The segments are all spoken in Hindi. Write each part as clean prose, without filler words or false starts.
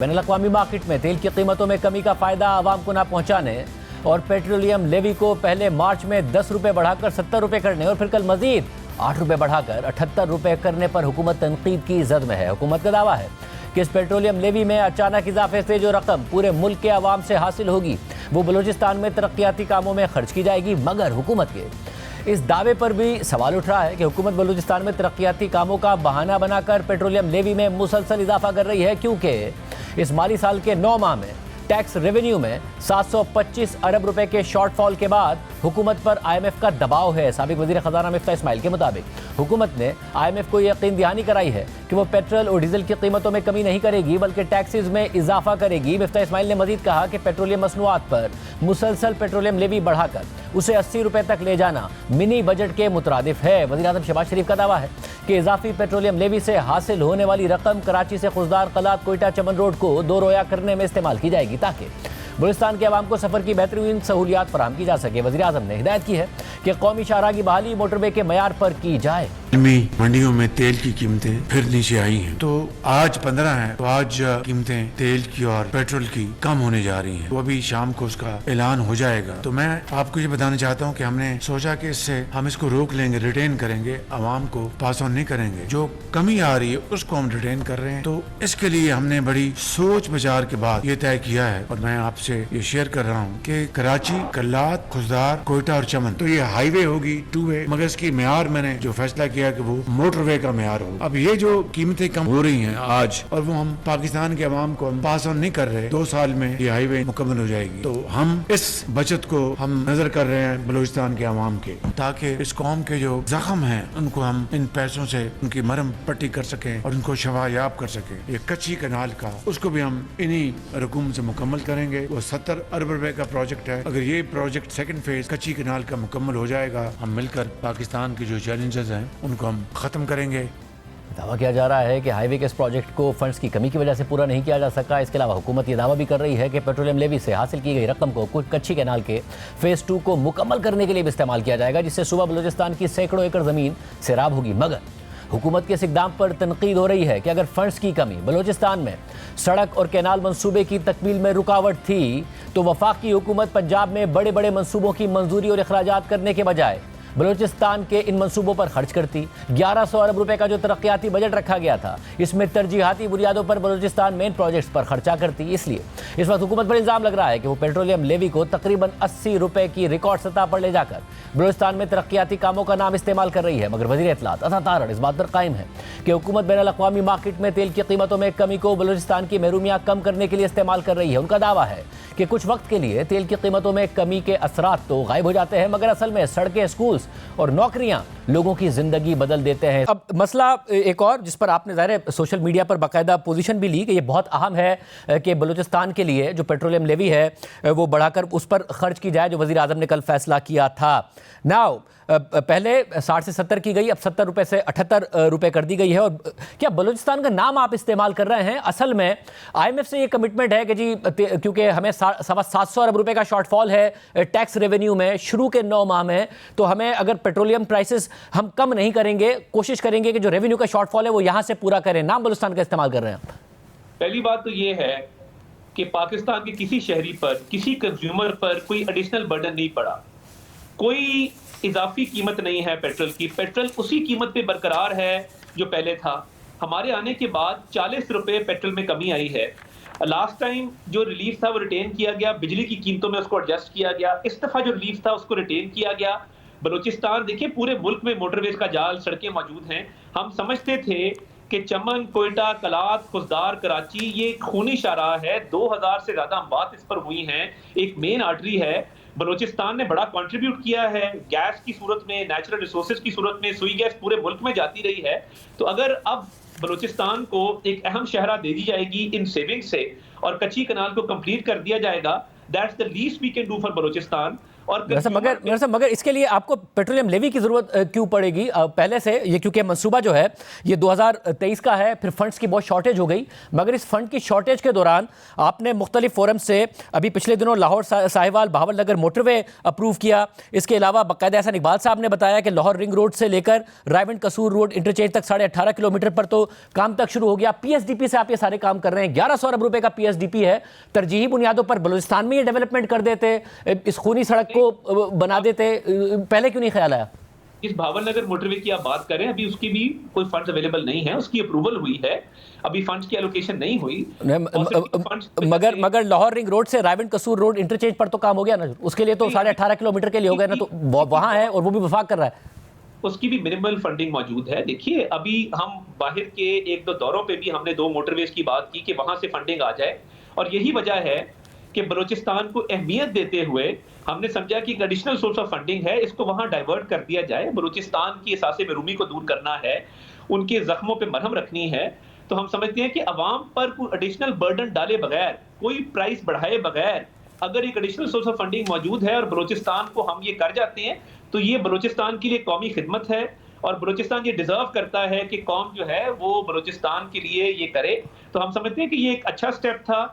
बैनुल-अक़वामी मार्केट में तेल की कीमतों में कमी का फायदा आवाम को न पहुंचाने और पेट्रोलियम लेवी को पहले मार्च में 10 रुपये बढ़ाकर 70 रुपये करने और फिर कल मजीद 8 रुपये बढ़ाकर 78 रुपये करने पर हुकूमत तनकीद की जद में है। हुकूमत का दावा है कि इस पेट्रोलियम लेवी में अचानक इजाफे से जो रकम पूरे मुल्क के अवाम से हासिल होगी वो बलूचिस्तान में तरक्याती कामों में खर्च की जाएगी। मगर हुकूमत के इस दावे पर भी सवाल उठ रहा है कि हुकूमत बलूचिस्तान में तरक्याती कामों का बहाना बनाकर पेट्रोलियम लेवी में मुसलसल इजाफा कर रही है, क्योंकि इस माली साल के 9 माह में टैक्स रेवेन्यू में 725 अरब रुपए के शॉर्टफॉल के बाद हुकूमत पर IMF का दबाव है। साबिक वजीर खजाना मिफ्ता इस्माइल के मुताबिक हुकूमत ने IMF को यकीन दहानी कराई है कि वो पेट्रोल और डीजल की कीमतों में कमी नहीं करेगी बल्कि टैक्सेस में इजाफा करेगी। मिफ्ता इस्माइल ने मजीद कहा कि पेट्रोलियम मसनूआत पर मुसलसल पेट्रोलियम लेवी बढ़ाकर उसे 80 रुपए तक ले जाना मिनी बजट के मुतरादिफ है। वज़ीर आज़म शहबाज शरीफ का दावा है कि इजाफी पेट्रोलियम लेवी से हासिल होने वाली रकम कराची से खुजदार, कलात, कोयटा, चमन रोड को दो रोया करने में इस्तेमाल की जाएगी ताकि बलूचिस्तान के अवाम को सफर की बेहतरीन सहूलियात फराहम की जा सके। वज़ीर आज़म ने हिदायत की है कि कौमी शाहराह की बहाली मोटरवे के मयार पर की जाए। मंडियों में तेल की कीमतें फिर नीचे आई हैं, तो आज 15 है, तो आज कीमतें तेल की और पेट्रोल की कम होने जा रही हैं। तो अभी शाम को उसका ऐलान हो जाएगा। तो मैं आपको ये बताना चाहता हूँ कि हमने सोचा कि इससे हम इसको रोक लेंगे, रिटेन करेंगे, आवाम को पास ऑन नहीं करेंगे। जो कमी आ रही है उसको हम रिटेन कर रहे हैं। तो इसके लिए हमने बड़ी सोच विचार के बाद ये तय किया है और मैं आपसे ये शेयर कर रहा हूँ कि कराची, कल्लात, खुजदार, कोयटा और चमन, तो ये हाईवे होगी 2 वे, मगर इसकी म्यार मैंने जो फैसला किया कि वो मोटरवे का म्यार हो। अब ये जो कीमतें कम हो रही हैं आज और वो हम पाकिस्तान के अवाम को हम पास ऑन नहीं कर रहे, 2 साल में ये हाईवे मुकम्मल हो जाएगी। तो हम इस बचत को हम नजर कर रहे हैं बलूचिस्तान के अवाम के, ताकि इस कौम के जो जख्म हैं उनको हम इन पैसों से उनकी मरहम पट्टी कर सकें और उनको शफायाब कर सकें। ये कच्ची कनाल का उसको भी हम इन्हीं रकूम से मुकम्मल करेंगे। वो 70 अरब रुपए का प्रोजेक्ट है। अगर ये प्रोजेक्ट सेकंड फेज कच्ची कनाल का मुकम्मल हो जाएगा, हम मिलकर पाकिस्तान के जो चैलेंजेस हैं उनको हम खत्म करेंगे। दावा किया जा रहा है कि हाईवे के इस प्रोजेक्ट को फंड्स की कमी की वजह से पूरा नहीं किया जा सका। इसके अलावा हुकूमत ये दावा भी कर रही है कि पेट्रोलियम लेवी से हासिल की गई रकम को कुछ कच्ची कैनाल के फेज 2 को मुकम्मल करने के लिए भी इस्तेमाल किया जाएगा, जिससे सुबह बलूचिस्तान की सैकड़ों एकड़ ज़मीन सैराब होगी। मगर हुकूमत के इस इक़दाम पर तनकीद हो रही है कि अगर फंड्स की कमी बलूचिस्तान में सड़क और कैनाल मंसूबे की तकमील में रुकावट थी तो वफाकी हुकूमत पंजाब में बड़े बड़े मंसूबों की मंजूरी और अखराजात करने के बजाय बलूचिस्तान के इन मंसूबों पर खर्च करती। 1100 अरब रुपए का जो तरक्याती बजट रखा गया था, इसमें तरजीहाती बुनियादों पर बलूचिस्तान मेन प्रोजेक्ट्स पर खर्चा करती। इसलिए इस वक्त हुकूमत पर इल्ज़ाम लग रहा है कि वो पेट्रोलियम लेवी को तकरीबन 80 रुपए की रिकॉर्ड सतह पर ले जाकर बलूचिस्तान में तरक्याती कामों का नाम इस्तेमाल कर रही है। मगर वज़ीर इत्तलात अता तारड़ इस बात पर कायम है कि हुकूमत बैनुल-अक़वामी मार्केट में तेल की कीमतों में कमी को बलूचिस्तान की महरूमियाँ कम करने के लिए इस्तेमाल कर रही है। उनका दावा है कि कुछ वक्त के लिए तेल की कीमतों में कमी के असरात तो गायब हो जाते हैं, मगर असल में सड़कें, स्कूल्स और नौकरियां लोगों की जिंदगी बदल देते हैं। अब मसला एक और जिस पर आपने ज़ाहिर है सोशल मीडिया पर बाकायदा पोजीशन भी ली कि ये बहुत अहम है कि बलूचिस्तान के लिए जो पेट्रोलियम लेवी है वो बढ़ाकर उस पर खर्च की जाए, जो वज़ीर आज़म ने कल फैसला किया था। नाउ पहले 60 से 70 की गई, अब 70 रुपए से 78 रुपए कर दी गई है। और क्या बलूचिस्तान का नाम आप इस्तेमाल कर रहे हैं? असल में IMF से ये कमिटमेंट है कि जी क्योंकि हमें 750 अरब रुपए का शॉर्टफॉल है टैक्स रेवेन्यू में शुरू के 9 माह में, तो हमें अगर पेट्रोलियम प्राइसेस हम कम नहीं करेंगे, कोशिश करेंगे कि जो रेवेन्यू का शॉर्टफॉल है वो यहाँ से पूरा करें। नाम बलूचिस्तान का इस्तेमाल कर रहे हैं। पहली बात तो ये है कि पाकिस्तान के किसी शहरी पर, किसी कंज्यूमर पर कोई एडिशनल बर्डन नहीं पड़ा, कोई इजाफी कीमत नहीं है पेट्रोल की। पेट्रोल उसी कीमत पे बरकरार है जो पहले था। हमारे आने के बाद 40 रुपए पेट्रोल में कमी आई है। लास्ट टाइम जो रिलीफ था वो रिटेन किया गया, बिजली की कीमतों में उसको एडजस्ट किया गया। इस दफा जो रिलीफ था उसको रिटेन किया गया। बलूचिस्तान देखिए, पूरे मुल्क में मोटरवेज का जाल, सड़कें मौजूद हैं। हम समझते थे कि चमन, कोयटा, कलात, खुजदार, कराची ये खूनी शाहराह है। 2000 से ज्यादा बात इस पर हुई हैं। एक मेन आर्टरी है। बलूचिस्तान ने बड़ा कंट्रीब्यूट किया है गैस की सूरत में, नेचुरल रिसोर्सेज की सूरत में। सुई गैस पूरे मुल्क में जाती रही है। तो अगर अब बलूचिस्तान को एक अहम शहरा दे दी जाएगी इन सेविंग से और कच्ची कनाल को कंप्लीट कर दिया जाएगा, that's the least we can do for Balochistan. और मगर इसके लिए आपको पेट्रोलियम लेवी की जरूरत क्यों पड़ेगी पहले से? ये क्योंकि मंसूबा जो है ये 2023 का है, फिर फंड्स की बहुत शॉर्टेज हो गई, मगर इस फंड की शॉर्टेज के दौरान आपने मुख्तलिफ फोरम से अभी पिछले दिनों लाहौर साहिवाल भावलनगर मोटरवे अप्रूव किया। इसके अलावा बाकायदा एहसान इकबाल साहब ने बताया कि लाहौर रिंग रोड से लेकर रायवंड कसूर रोड इंटरचेंज तक 18.5 किलोमीटर पर तो काम तक शुरू हो गया। पीएसडीपी से आप ये सारे काम कर रहे हैं, 1100 अरब रुपए का पीएसडीपी है। तरजीही बुनियादों पर बलूचिस्तान में ये डेवलपमेंट कर देते, इस खूनी सड़क को बना देते, पहले क्यों नहीं ख्याल आया? इस भावलनगर मोटरवे की आप बात करें, अभी उसकी भी कोई फंड्स अवेलेबल नहीं है, उसकी अप्रूवल हुई है, अभी फंड्स की एलोकेशन नहीं हुई। मगर लाहौर रिंग रोड से रायवंड कसूर रोड इंटरचेंज पर तो काम हो गया ना, उसके लिए तो 18.5 किलोमीटर के लिए हो गया ना, तो वहां है और वो भी वफाक कर रहा है। उसकी भी मिनिमल फंडिंग मौजूद है। देखिए, अभी हम बाहर के 1-2 दौरों पे भी हमने 2 मोटरवेज की बात की कि वहां से फंडिंग आ जाए, और यही वजह है कि बलूचिस्तान को अहमियत देते हुए हमने समझा कि एक एडिशनल सोर्स ऑफ फंडिंग है, इसको वहां डाइवर्ट कर दिया जाए। बलूचिस्तान की एहसास महरूमी को दूर करना है, उनके जख्मों पे मरहम रखनी है। तो हम समझते हैं कि अवाम पर कोई एडिशनल बर्डन डाले बगैर, कोई प्राइस बढ़ाए बगैर अगर एक एडिशनल सोर्स ऑफ फंडिंग मौजूद है और बलूचिस्तान को हम ये कर जाते हैं, तो ये बलूचिस्तान के लिए कौमी खिदमत है, और बलूचिस्तान ये डिजर्व करता है कि कौम जो है वो बलूचिस्तान के लिए ये करे। तो हम समझते हैं कि ये एक अच्छा स्टेप था,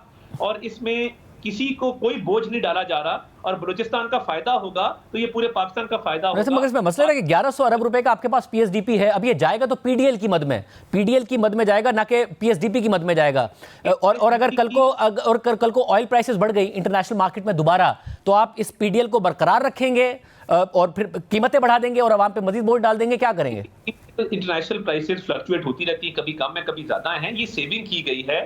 और इसमें किसी को कोई बोझ नहीं डाला जा रहा, और बलूचिस्तान का फायदा होगा तो ये पूरे पाकिस्तान का फायदा होगा। मगर इसमें मसला है कि 1100 अरब रुपए का आपके पास पीएसडीपी है, अब ये जाएगा तो पीडीएल की मद में, पीडीएल की मद में जाएगा, ना कि पीएसडीपी की मद में जाएगा। और अगर कल को ऑयल प्राइसेस बढ़ गई इंटरनेशनल मार्केट में दोबारा, तो आप इस पीडीएल को बरकरार रखेंगे और फिर कीमतें बढ़ा देंगे और आवाम पे मजीद बोझ डाल देंगे, क्या करेंगे? इंटरनेशनल प्राइसेस फ्लक्चुएट होती रहती है, कभी कम है कभी ज्यादा है। ये सेविंग की गई है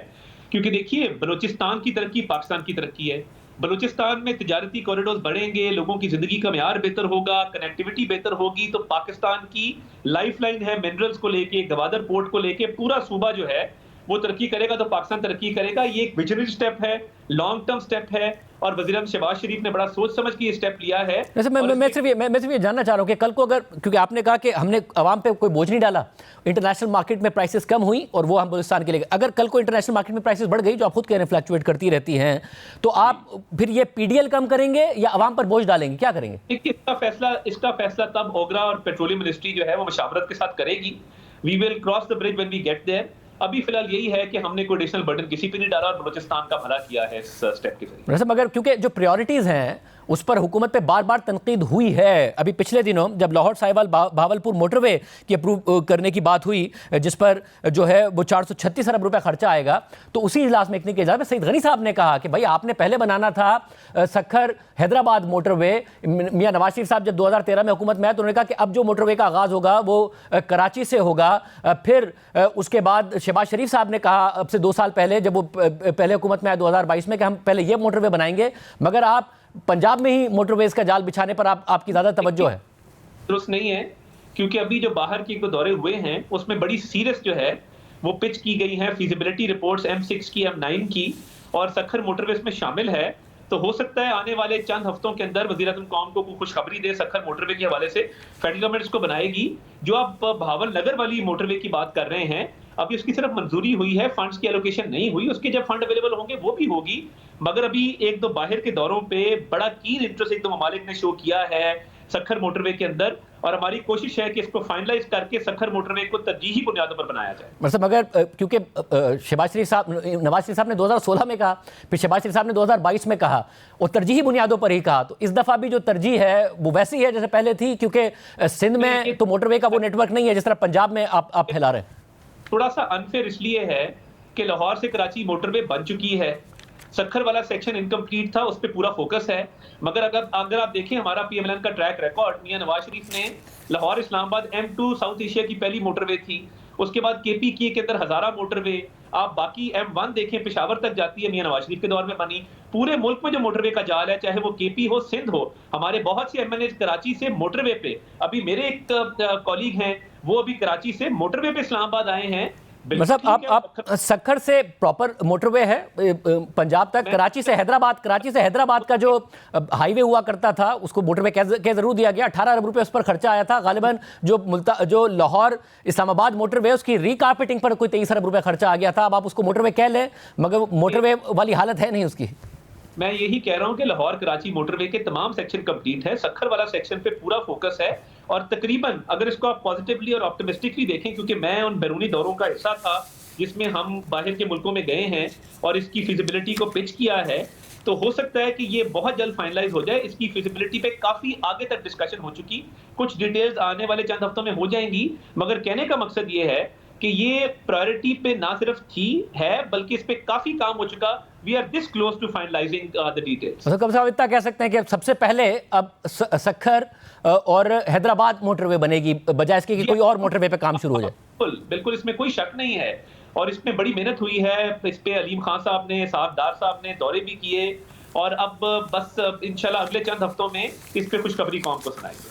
क्योंकि देखिए, बलूचिस्तान की तरक्की पाकिस्तान की तरक्की है। बलूचिस्तान में तिजारती कॉरिडोर बढ़ेंगे, लोगों की जिंदगी का म्यार बेहतर होगा, कनेक्टिविटी बेहतर होगी, तो पाकिस्तान की लाइफलाइन है मिनरल्स को लेके, गवादर पोर्ट को लेके, पूरा सूबा जो है वो तरक्की करेगा तो पाकिस्तान तरक्की करेगा। ये एक विजनरी स्टेप है, लॉन्ग टर्म स्टेप है, और वज़ीर-ए-आज़म शहबाज शरीफ ने बड़ा सोच समझ के ये स्टेप लिया है। वैसे मैं सिर्फ ये जानना चाह रहा हूँ कि कल को अगर, क्योंकि आपने कहा कि हमने आवाम पे कोई बोझ नहीं डाला, इंटरनेशनल मार्केट में प्राइसेस कम हुई और वो हम बलूचिस्तान के लिए, अगर कल को इंटरनेशनल मार्केट में प्राइसेस बढ़ गई, जो आप खुद कह रहे हैं फ्लक्चुएट करती रहती हैं, तो आप फिर ये पीडीएल कम करेंगे या आवाम पर बोझ डालेंगे, क्या करेंगे? इसका फैसला तब ओगरा और पेट्रोलियम मिनिस्ट्री जो है वो मशावरत के साथ करेगी। We will cross the bridge when we get there. अभी फिलहाल यही है कि हमने कोई एडिशनल बर्डन किसी पे नहीं डाला और बलूचिस्तान का भला किया है इस स्टेप के जरिए। मगर क्योंकि जो प्रायोरिटीज हैं उस पर हुकूमत पे बार बार तनकीद हुई है। अभी पिछले दिनों जब लाहौर साहिवाल भावलपुर मोटरवे की अप्रूव करने की बात हुई, जिस पर जो है वो 436 अरब रुपया खर्चा आएगा, तो उसी इजलास में एक के इजलास में सईद गनी साहब ने कहा कि भाई आपने पहले बनाना था सखर हैदराबाद मोटरवे। मियां नवाज शरीफ साहब जब 2013 में हुकूमत में आए तो उन्होंने कहा कि अब जो मोटरवे का आगाज़ होगा वो कराची से होगा। फिर उसके बाद शहबाज शरीफ साहब ने कहा अब से 2 साल पहले, जब वो पहले हुकूमत में आए 2022 में, कि हम पहले ये मोटरवे बनाएंगे, मगर आप पंजाब में ही मोटरवेज का जाल बिछाने पर आपकी ज्यादा तवज्जो है। दुरुस्त नहीं है, क्योंकि अभी जो बाहर के दौरे हुए हैं उसमें बड़ी सीरियस जो है वो पिच की गई है फीजिबिलिटी रिपोर्ट्स M6 की, M9 की, और सखर मोटरवेज में शामिल है। तो हो सकता है आने वाले चंद हफ्तों के अंदर वज़ीर-ए-आज़म कौम को खुशखबरी दे सखर मोटरवे के हवाले से। फेडरल गवर्नमेंट इसको बनाएगी। जो आप भावलनगर वाली मोटरवे की बात कर रहे हैं, अभी उसकी सिर्फ मंजूरी हुई है, फंड्स की एलोकेशन नहीं हुई। उसके जब फंड अवेलेबल होंगे वो भी होगी, मगर अभी 1-2 बाहर के दौरों पे बड़ा कीन इंटरेस्ट 1-2 ममालिक ने शो किया है सखर मोटरवे के अंदर, और हमारी कोशिश है कि इसको फाइनलाइज करके सखर मोटरवे को तरजीही बुनियादों पर बनाया जाए। मतलब मगर क्योंकि शहबाज शरीफ साहब, नवाज शरीफ साहब ने 2016 में कहा, फिर शहबाज शरीफ साहब ने 2022 में कहा, और तरजीही बुनियादों पर ही कहा, तो इस दफा भी जो तरजीह है वो वैसी है जैसे पहले थी, क्योंकि सिंध में तो मोटरवे का वो नेटवर्क नहीं है जिस तरह पंजाब में आप फैला रहे हैं। थोड़ा सा अनफेयर इसलिए है कि लाहौर से कराची मोटरवे बन चुकी है, सखर वाला सेक्शन इनकम्प्लीट था, उस पर पूरा फोकस है। मगर अगर आप देखें हमारा PMLN का ट्रैक रिकॉर्ड, मियां नवाज शरीफ ने Lahore Islamabad M2 south Asia की पहली मोटरवे थी, उसके बाद KPK के अंदर हजारा मोटरवे, आप बाकी M1 देखें पेशावर तक जाती है, मियां नवाज शरीफ के दौर में बनी। पूरे मुल्क में जो मोटरवे का जाल है, चाहे वो KP हो, सिंध हो, हमारे बहुत से MNAs कराची से मोटरवे पे, अभी मेरे एक कॉलीग हैं वो अभी कराची से मोटरवे पे इस्लामाबाद आए हैं। मतलब आप सखर से प्रॉपर मोटरवे है पंजाब तक, कराची से हैदराबाद का जो हाईवे हुआ करता था उसको मोटरवे कह जरूर दिया गया। 18 अरब रुपए उस पर खर्चा आया था गालिबन। जो लाहौर इस्लामाबाद मोटरवे उसकी रीकारपेटिंग पर कोई 23 अरब रुपए खर्चा आ गया था। अब आप उसको मोटरवे कह लें, मगर मोटरवे वाली हालत है नहीं उसकी। मैं यही कह रहा हूं कि लाहौर कराची मोटरवे के तमाम सेक्शन कंप्लीट है, सखर वाला सेक्शन पे पूरा फोकस है और तकरीबन अगर इसको आप पॉजिटिवली और ऑप्टिमिस्टिकली देखें, क्योंकि मैं उन बैरूनी दौरों का हिस्सा था जिसमें हम बाहर के मुल्कों में गए हैं और इसकी फिजिबिलिटी को पिच किया है, तो हो सकता है कि ये बहुत जल्द फाइनलाइज हो जाए। इसकी फिजिबिलिटी पे काफी आगे तक डिस्कशन हो चुकी, कुछ डिटेल्स आने वाले चंद हफ्तों में हो जाएंगी, मगर कहने का मकसद ये है कि ये प्रायोरिटी पे ना सिर्फ थी है बल्कि इस पे काफी काम हो चुका। We are this close to finalizing the details. तो कब साहब इतना कह सकते हैं कि अब सबसे पहले अब सखर और हैदराबाद मोटरवे बनेगी, बजाय इसके कि कोई और मोटरवे पे काम शुरू हो जाए? बिल्कुल बिल्कुल, इसमें कोई शक नहीं है और इसमें बड़ी मेहनत हुई है। इस पे अलीम खान साहब ने, साहब डार साहब ने दौरे भी किए और अब बस इंशाल्लाह अगले चंद हफ्तों में इस पे खुशखबरी कौम को सुनाएंगे।